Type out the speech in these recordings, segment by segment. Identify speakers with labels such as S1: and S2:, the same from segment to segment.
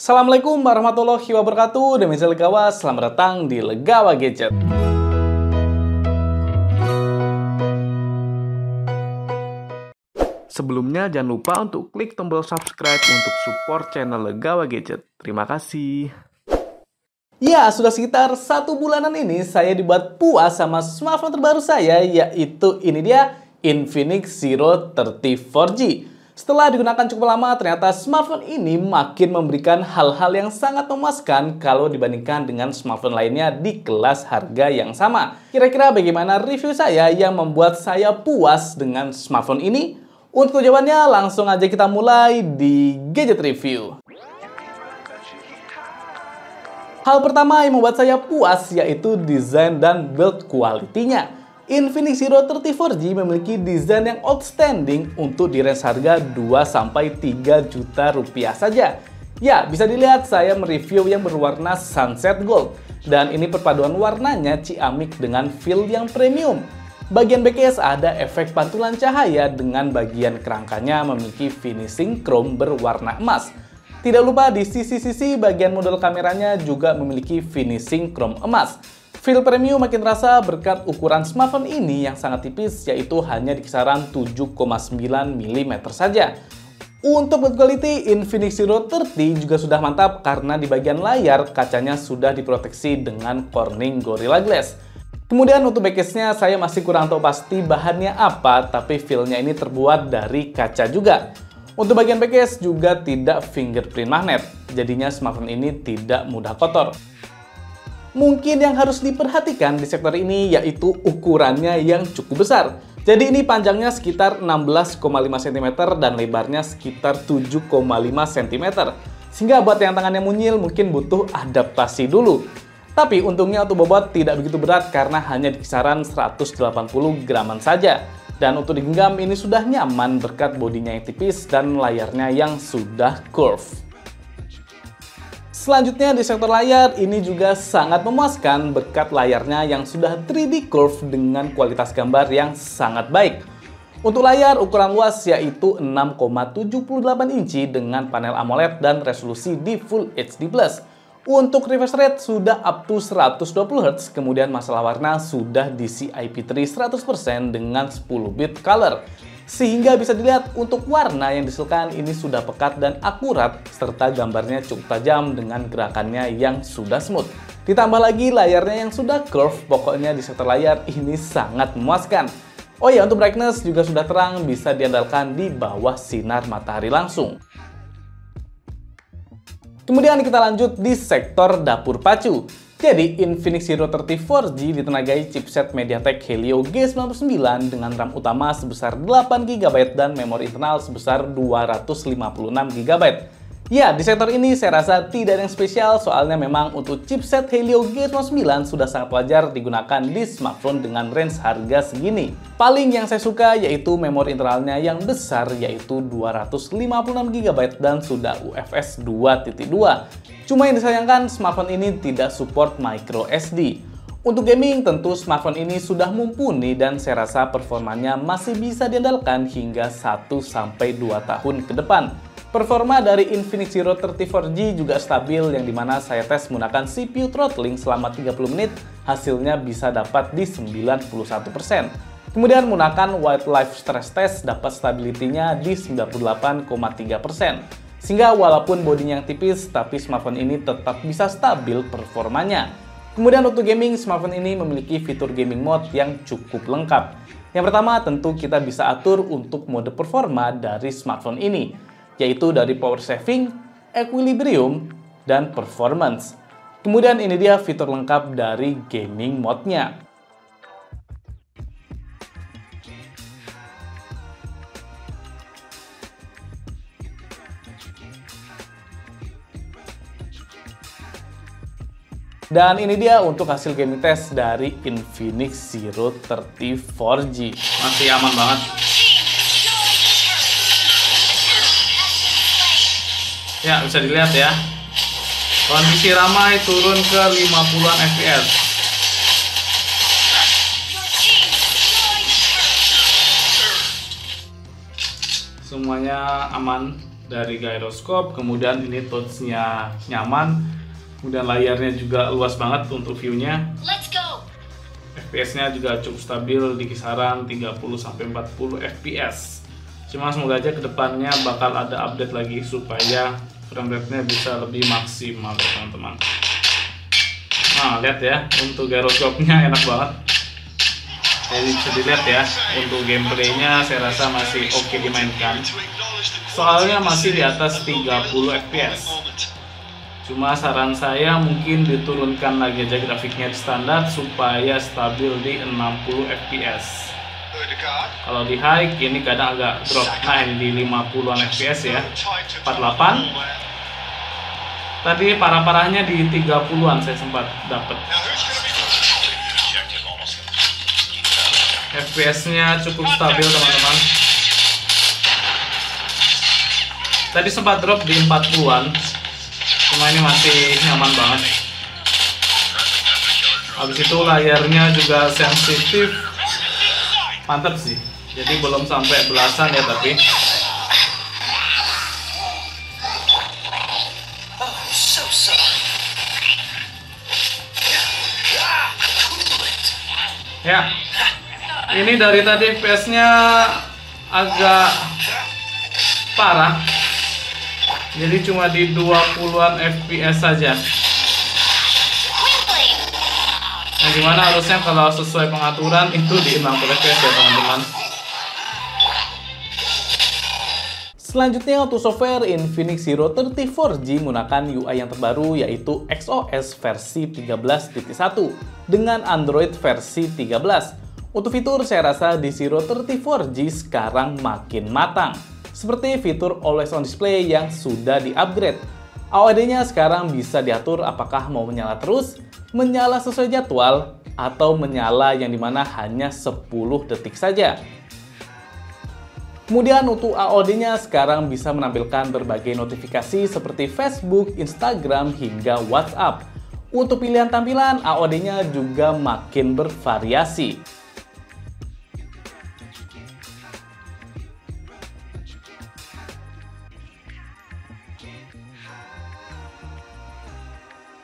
S1: Assalamualaikum warahmatullahi wabarakatuh. Demi Legawa, selamat datang di Legawa Gadget. Sebelumnya jangan lupa untuk klik tombol subscribe untuk support channel Legawa Gadget. Terima kasih. Ya, sudah sekitar 1 bulanan ini saya dibuat puas sama smartphone terbaru saya, yaitu ini dia Infinix Zero 30 4G. Setelah digunakan cukup lama, ternyata smartphone ini makin memberikan hal-hal yang sangat memuaskan kalau dibandingkan dengan smartphone lainnya di kelas harga yang sama. Kira-kira bagaimana review saya yang membuat saya puas dengan smartphone ini? Untuk jawabannya, langsung aja kita mulai di Gadget Review. Hal pertama yang membuat saya puas yaitu desain dan build quality-nya. Infinix Zero 30 4G memiliki desain yang outstanding untuk di range harga 2-3 juta rupiah saja. Ya, bisa dilihat saya mereview yang berwarna sunset gold. Dan ini perpaduan warnanya ciamik dengan feel yang premium. Bagian backcase ada efek pantulan cahaya dengan bagian kerangkanya memiliki finishing chrome berwarna emas. Tidak lupa di sisi-sisi bagian modul kameranya juga memiliki finishing chrome emas. Feel premium makin terasa berkat ukuran smartphone ini yang sangat tipis, yaitu hanya di kisaran 7,9 mm saja. Untuk build quality, Infinix Zero 30 juga sudah mantap karena di bagian layar kacanya sudah diproteksi dengan Corning Gorilla Glass. Kemudian untuk backcase-nya saya masih kurang tahu pasti bahannya apa, tapi feel-nya ini terbuat dari kaca juga. Untuk bagian backcase juga tidak fingerprint magnet, jadinya smartphone ini tidak mudah kotor. Mungkin yang harus diperhatikan di sektor ini yaitu ukurannya yang cukup besar. Jadi ini panjangnya sekitar 16,5 cm dan lebarnya sekitar 7,5 cm. Sehingga buat yang tangannya mungil mungkin butuh adaptasi dulu. Tapi untungnya untuk bobot tidak begitu berat karena hanya di kisaran 180 graman saja. Dan untuk digenggam ini sudah nyaman berkat bodinya yang tipis dan layarnya yang sudah curve. Selanjutnya di sektor layar, ini juga sangat memuaskan berkat layarnya yang sudah 3D curve dengan kualitas gambar yang sangat baik. Untuk layar ukuran luas yaitu 6,78 inci dengan panel AMOLED dan resolusi di Full HD+. Untuk refresh rate sudah up to 120 Hz, kemudian masalah warna sudah di IP3 100% dengan 10 bit color. Sehingga bisa dilihat untuk warna yang dihasilkan ini sudah pekat dan akurat, serta gambarnya cukup tajam dengan gerakannya yang sudah smooth. Ditambah lagi layarnya yang sudah curve, pokoknya di sektor layar ini sangat memuaskan. Oh ya, untuk brightness juga sudah terang, bisa diandalkan di bawah sinar matahari langsung. Kemudian kita lanjut di sektor dapur pacu. Jadi, Infinix Zero 30 4G ditenagai chipset MediaTek Helio G99 dengan RAM utama sebesar 8 GB dan memori internal sebesar 256 GB. Ya, di sektor ini saya rasa tidak ada yang spesial soalnya memang untuk chipset Helio G99 sudah sangat wajar digunakan di smartphone dengan range harga segini. Paling yang saya suka yaitu memori internalnya yang besar yaitu 256 GB dan sudah UFS 2.2. Cuma yang disayangkan smartphone ini tidak support micro SD. Untuk gaming tentu smartphone ini sudah mumpuni dan saya rasa performanya masih bisa diandalkan hingga 1-2 tahun ke depan. Performa dari Infinix Zero 30 4G juga stabil yang dimana saya tes menggunakan CPU throttling selama 30 menit, hasilnya bisa dapat di 91%. Kemudian menggunakan wildlife stress test dapat stability-nya di 98,3%. Sehingga walaupun bodinya yang tipis, tapi smartphone ini tetap bisa stabil performanya. Kemudian untuk gaming, smartphone ini memiliki fitur gaming mode yang cukup lengkap. Yang pertama tentu kita bisa atur untuk mode performa dari smartphone ini, yaitu dari power saving, equilibrium, dan performance. Kemudian ini dia fitur lengkap dari gaming mode-nya. Dan ini dia untuk hasil gaming test dari Infinix Zero 30 4G. Masih aman banget. Ya, bisa dilihat ya. Kondisi ramai turun ke 50-an fps. Semuanya aman. dari gyroscope, kemudian ini touch-nya nyaman, kemudian layarnya juga luas banget untuk view-nya. FPS-nya juga cukup stabil di kisaran 30-40 FPS. Cuma semoga aja kedepannya bakal ada update lagi supaya frame rate-nya bisa lebih maksimal ya teman-teman. Nah, lihat ya, untuk gyroscope-nya enak banget. Jadi bisa dilihat ya, untuk gameplaynya saya rasa masih oke dimainkan. Soalnya masih di atas 30 FPS. Cuma saran saya mungkin diturunkan lagi aja grafiknya di standar supaya stabil di 60 FPS. Kalau di high ini kadang agak drop. Nah, ini di 50-an FPS ya. 48. Tadi parah-parahnya di 30-an saya sempat dapat. FPS-nya cukup stabil teman-teman. Tadi sempat drop di 40-an. Cuma ini masih nyaman banget. Habis itu layarnya juga sensitif. Mantap sih. Jadi belum sampai belasan ya tapi. Ya. Ini dari tadi FPS-nya agak parah. Jadi cuma di 20-an FPS saja. Nah, gimana harusnya kalau sesuai pengaturan itu di 60 FPS ya teman-teman. Selanjutnya untuk software Infinix Zero 34G menggunakan UI yang terbaru yaitu XOS versi 13.1 dengan Android versi 13. Untuk fitur saya rasa di Zero 34G sekarang makin matang. Seperti fitur Always On Display yang sudah di-upgrade. AOD-nya sekarang bisa diatur apakah mau menyala terus, menyala sesuai jadwal, atau menyala yang dimana hanya 10 detik saja. Kemudian untuk AOD-nya sekarang bisa menampilkan berbagai notifikasi seperti Facebook, Instagram, hingga WhatsApp. Untuk pilihan tampilan, AOD-nya juga makin bervariasi.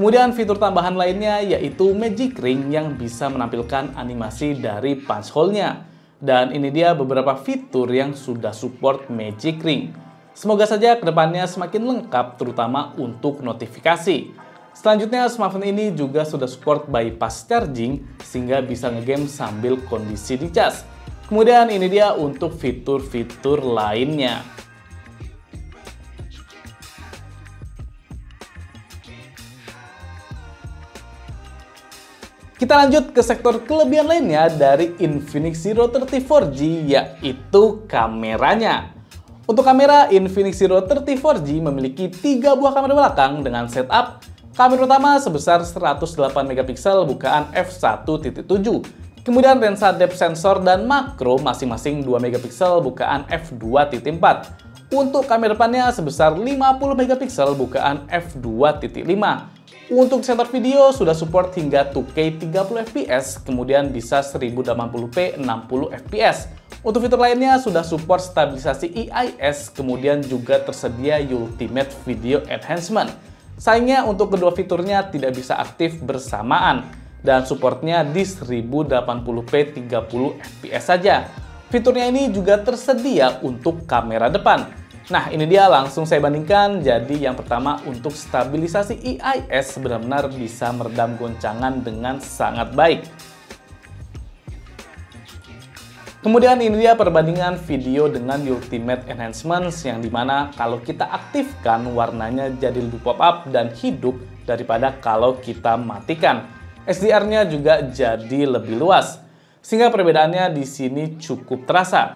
S1: Kemudian fitur tambahan lainnya yaitu Magic Ring yang bisa menampilkan animasi dari punch hole-nya. Dan ini dia beberapa fitur yang sudah support Magic Ring. Semoga saja kedepannya semakin lengkap terutama untuk notifikasi. Selanjutnya smartphone ini juga sudah support bypass charging sehingga bisa ngegame sambil kondisi dicas. Kemudian ini dia untuk fitur-fitur lainnya. Kita lanjut ke sektor kelebihan lainnya dari Infinix Zero 34G yaitu kameranya. Untuk kamera, Infinix Zero 34G memiliki 3 buah kamera belakang dengan setup kamera utama sebesar 108 megapiksel bukaan f1.7. Kemudian lensa depth sensor dan makro masing-masing 2 megapiksel bukaan f2.4. Untuk kamera depannya sebesar 50 megapiksel bukaan f2.5. Untuk sensor video sudah support hingga 2K 30 fps, kemudian bisa 1080p 60 fps. Untuk fitur lainnya sudah support stabilisasi EIS, kemudian juga tersedia Ultimate Video Enhancement. Sayangnya untuk kedua fiturnya tidak bisa aktif bersamaan, dan supportnya di 1080p 30 fps saja. Fiturnya ini juga tersedia untuk kamera depan. Nah, ini dia langsung saya bandingkan. Jadi yang pertama untuk stabilisasi EIS benar-benar bisa meredam goncangan dengan sangat baik. Kemudian ini dia perbandingan video dengan Ultimate Enhancements yang dimana kalau kita aktifkan warnanya jadi lebih pop up dan hidup daripada kalau kita matikan. SDR-nya juga jadi lebih luas. Sehingga perbedaannya di sini cukup terasa.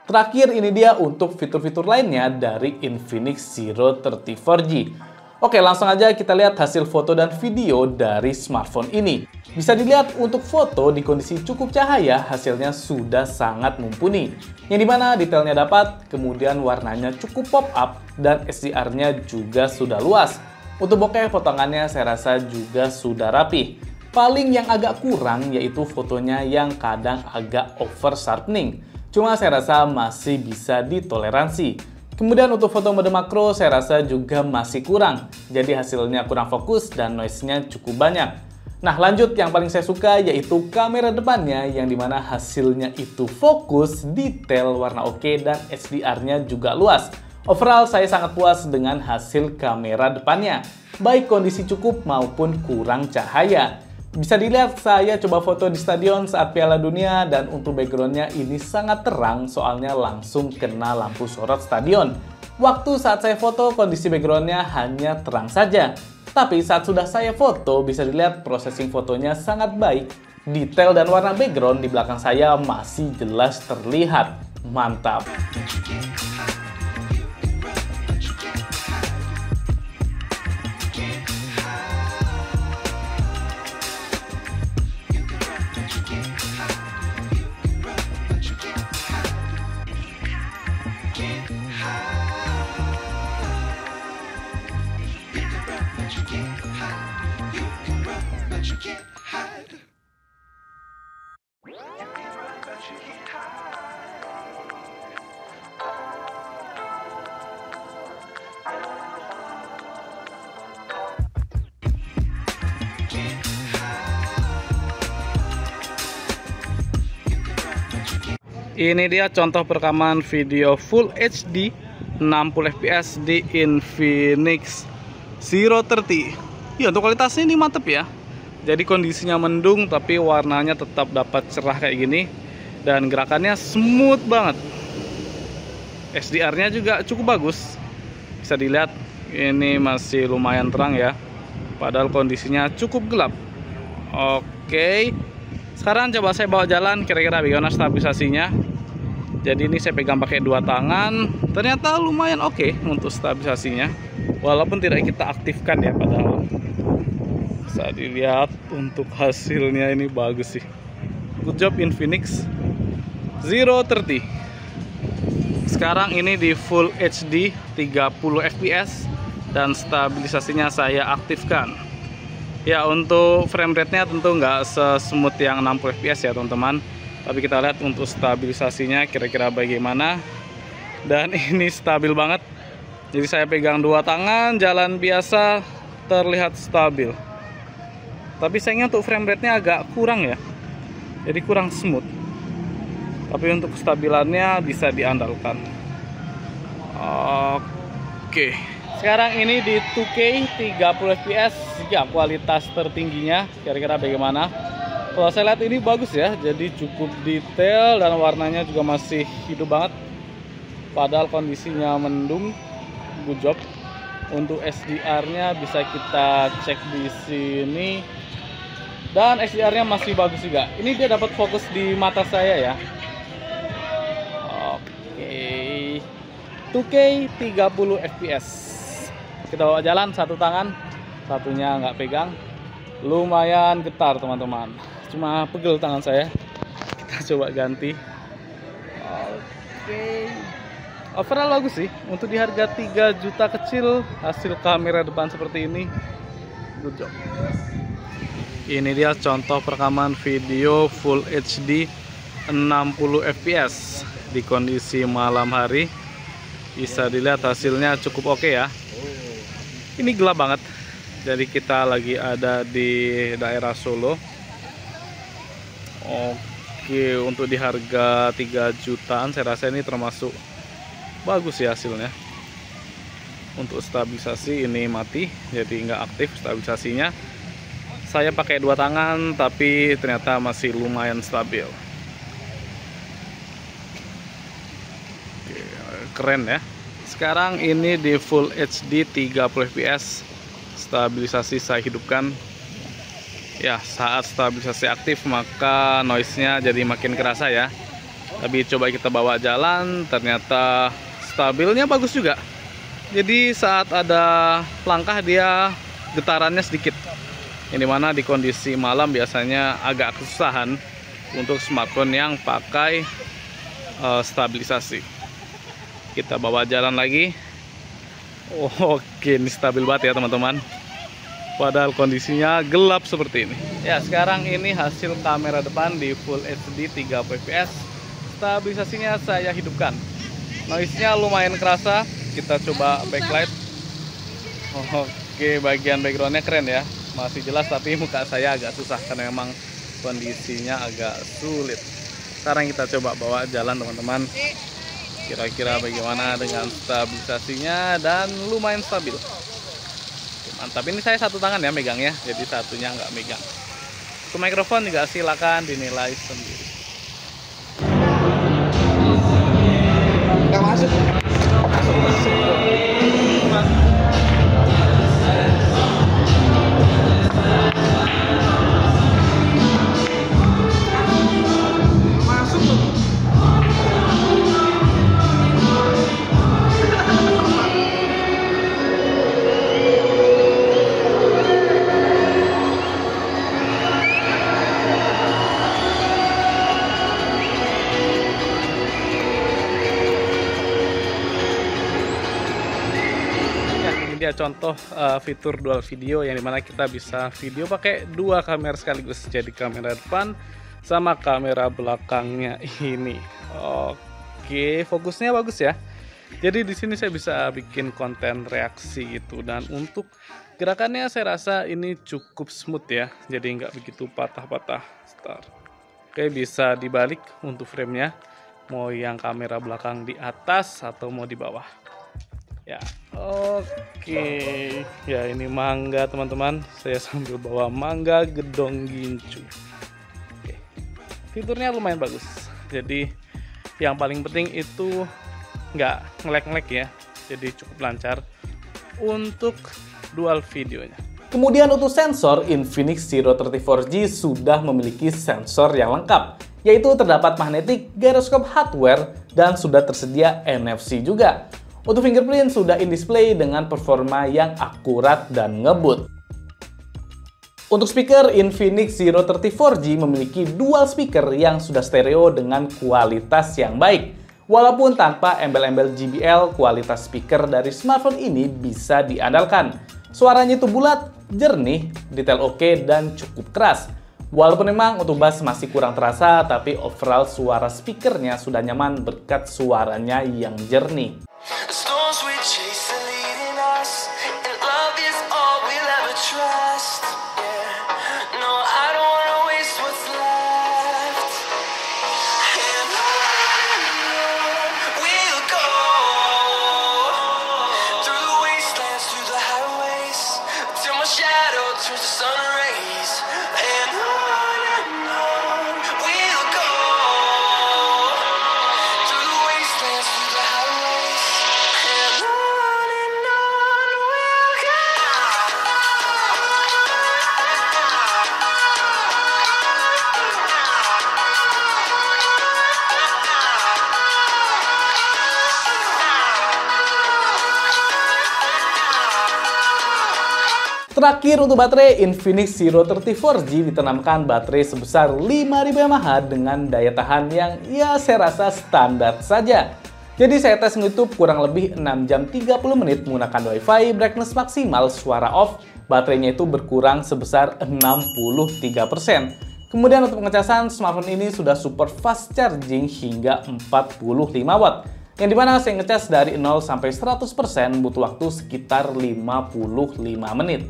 S1: Terakhir ini dia untuk fitur-fitur lainnya dari Infinix Zero 34G. Oke, langsung aja kita lihat hasil foto dan video dari smartphone ini. Bisa dilihat untuk foto di kondisi cukup cahaya hasilnya sudah sangat mumpuni. Yang dimana detailnya dapat, kemudian warnanya cukup pop up dan SDR-nya juga sudah luas. Untuk bokeh potongannya saya rasa juga sudah rapi. Paling yang agak kurang yaitu fotonya yang kadang agak over sharpening. Cuma saya rasa masih bisa ditoleransi. Kemudian untuk foto mode makro saya rasa juga masih kurang, jadi hasilnya kurang fokus dan noise-nya cukup banyak. Nah lanjut, yang paling saya suka yaitu kamera depannya, yang dimana hasilnya itu fokus, detail, warna oke, dan HDR-nya juga luas. Overall saya sangat puas dengan hasil kamera depannya, baik kondisi cukup maupun kurang cahaya. Bisa dilihat saya coba foto di stadion saat Piala Dunia, dan untuk backgroundnya ini sangat terang soalnya langsung kena lampu sorot stadion. Waktu saat saya foto kondisi backgroundnya hanya terang saja. Tapi saat sudah saya foto bisa dilihat processing fotonya sangat baik. Detail dan warna background di belakang saya masih jelas terlihat. Mantap! Ini dia contoh perekaman video Full HD 60 fps di Infinix Zero 30. Ya, untuk kualitasnya ini mantep ya. Jadi kondisinya mendung tapi warnanya tetap dapat cerah kayak gini, dan gerakannya smooth banget. HDR-nya juga cukup bagus. Bisa dilihat ini masih lumayan terang ya, padahal kondisinya cukup gelap. Oke. Sekarang coba saya bawa jalan, kira-kira bagaimana stabilisasinya. Jadi ini saya pegang pakai dua tangan, ternyata lumayan oke untuk stabilisasinya. Walaupun tidak kita aktifkan ya, padahal bisa dilihat untuk hasilnya ini bagus sih. Good job Infinix Zero 30. Sekarang ini di Full HD 30 fps dan stabilisasinya saya aktifkan. Ya, untuk frame rate-nya tentu nggak sesmooth yang 60 fps ya teman-teman. Tapi kita lihat untuk stabilisasinya kira-kira bagaimana. Dan ini stabil banget. Jadi saya pegang dua tangan, jalan biasa, terlihat stabil. Tapi sayangnya untuk frame rate-nya agak kurang ya. Jadi kurang smooth. Tapi untuk kestabilannya bisa diandalkan. Oke. Sekarang ini di 2K 30 fps, ya kualitas tertingginya. Kira-kira bagaimana? Kalau saya lihat ini bagus ya, jadi cukup detail dan warnanya juga masih hidup banget. Padahal kondisinya mendung. Good job. Untuk HDR-nya bisa kita cek di sini. Dan HDR-nya masih bagus juga. Ini dia dapat fokus di mata saya ya. Oke. 2K 30 fps. Kita bawa jalan satu tangan, satunya nggak pegang. Lumayan getar teman-teman. Cuma pegel tangan saya. Kita coba ganti. Oke. Overall bagus sih. Untuk di harga 3 juta kecil, hasil kamera depan seperti ini, good job. Ini dia contoh perekaman video Full HD 60 fps di kondisi malam hari. Bisa dilihat hasilnya cukup oke ya. Ini gelap banget. Jadi kita lagi ada di daerah Solo. Oke, untuk di harga 3 jutaan saya rasa ini termasuk bagus ya hasilnya. Untuk stabilisasi ini mati, jadi nggak aktif stabilisasinya. Saya pakai dua tangan tapi ternyata masih lumayan stabil. Oke, keren ya. Sekarang ini di Full HD 30 fps, stabilisasi saya hidupkan. Ya, saat stabilisasi aktif maka noise-nya jadi makin kerasa ya. Tapi coba kita bawa jalan, ternyata stabilnya bagus juga. Jadi saat ada langkah dia getarannya sedikit. Yang dimana di kondisi malam biasanya agak kesusahan untuk smartphone yang pakai stabilisasi. Kita bawa jalan lagi. Oke, ini stabil banget ya teman-teman. Padahal kondisinya gelap seperti ini. Ya, sekarang ini hasil kamera depan di Full HD 30 fps. Stabilisasinya saya hidupkan. Noise-nya lumayan kerasa. Kita coba backlight. Oke, bagian backgroundnya keren ya. Masih jelas, tapi muka saya agak susah karena memang kondisinya agak sulit. Sekarang kita coba bawa jalan teman-teman. Kira-kira bagaimana dengan stabilisasinya, dan lumayan stabil. Oke, mantap. Ini saya satu tangan ya megangnya, jadi satunya nggak megang. Untuk mikrofon juga silakan dinilai sendiri.
S2: Nggak masuk.
S1: Dia contoh fitur dual video yang dimana kita bisa video pakai dua kamera sekaligus, jadi kamera depan sama kamera belakangnya ini. Oke, fokusnya bagus ya. Jadi di sini saya bisa bikin konten reaksi gitu, dan untuk gerakannya saya rasa ini cukup smooth ya, jadi nggak begitu patah-patah. Oke, bisa dibalik untuk framenya, mau yang kamera belakang di atas atau mau di bawah. Ya, oke. Ya, ini mangga teman-teman. Saya sambil bawa mangga gedong gincu. Oke. Fiturnya lumayan bagus. Jadi yang paling penting itu nggak ngelek-ngelek ya. Jadi cukup lancar untuk dual videonya. Kemudian untuk sensor, Infinix Zero 34G sudah memiliki sensor yang lengkap, yaitu terdapat magnetic, gyroscope hardware, dan sudah tersedia NFC juga. Untuk fingerprint sudah in-display dengan performa yang akurat dan ngebut. Untuk speaker, Infinix Zero 34G memiliki dual speaker yang sudah stereo dengan kualitas yang baik. Walaupun tanpa embel-embel JBL, kualitas speaker dari smartphone ini bisa diandalkan. Suaranya itu bulat, jernih, detail oke, dan cukup keras. Walaupun memang untuk bass masih kurang terasa, tapi overall suara speakernya sudah nyaman berkat suaranya yang jernih. Terakhir untuk baterai, Infinix Zero 34G ditanamkan baterai sebesar 5000 mAh dengan daya tahan yang ya saya rasa standar saja. Jadi saya tes YouTube kurang lebih 6 jam 30 menit menggunakan WiFi, brightness maksimal, suara off, baterainya itu berkurang sebesar 63%. Kemudian untuk pengecasan, smartphone ini sudah support fast charging hingga 45 watt. Yang dimana saya ngecas dari 0 sampai 100% butuh waktu sekitar 55 menit.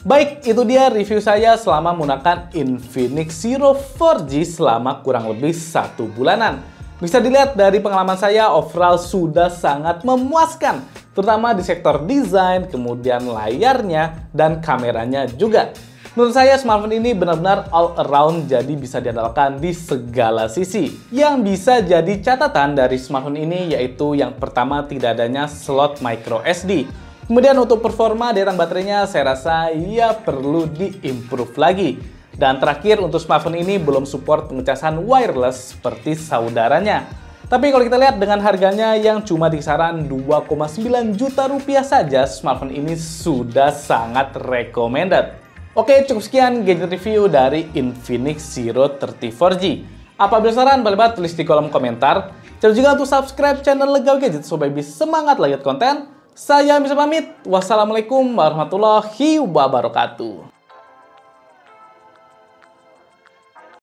S1: Baik, itu dia review saya selama menggunakan Infinix Zero 4G selama kurang lebih 1 bulanan. Bisa dilihat dari pengalaman saya, overall sudah sangat memuaskan, terutama di sektor desain, kemudian layarnya, dan kameranya juga. Menurut saya smartphone ini benar-benar all around, jadi bisa diandalkan di segala sisi. Yang bisa jadi catatan dari smartphone ini yaitu yang pertama, tidak adanya slot micro SD. Kemudian untuk performa daya tahan baterainya saya rasa ya perlu diimprove lagi. Dan terakhir, untuk smartphone ini belum support pengecasan wireless seperti saudaranya. Tapi kalau kita lihat dengan harganya yang cuma di kisaran 2,9 juta rupiah saja, smartphone ini sudah sangat recommended. Oke, cukup sekian gadget review dari Infinix Zero 34G. Apabila saran, boleh banget tulis di kolom komentar. Jangan juga untuk subscribe channel Legawi Gadget supaya bisa semangat lihat konten. Saya bisa pamit. Wassalamualaikum warahmatullahi wabarakatuh.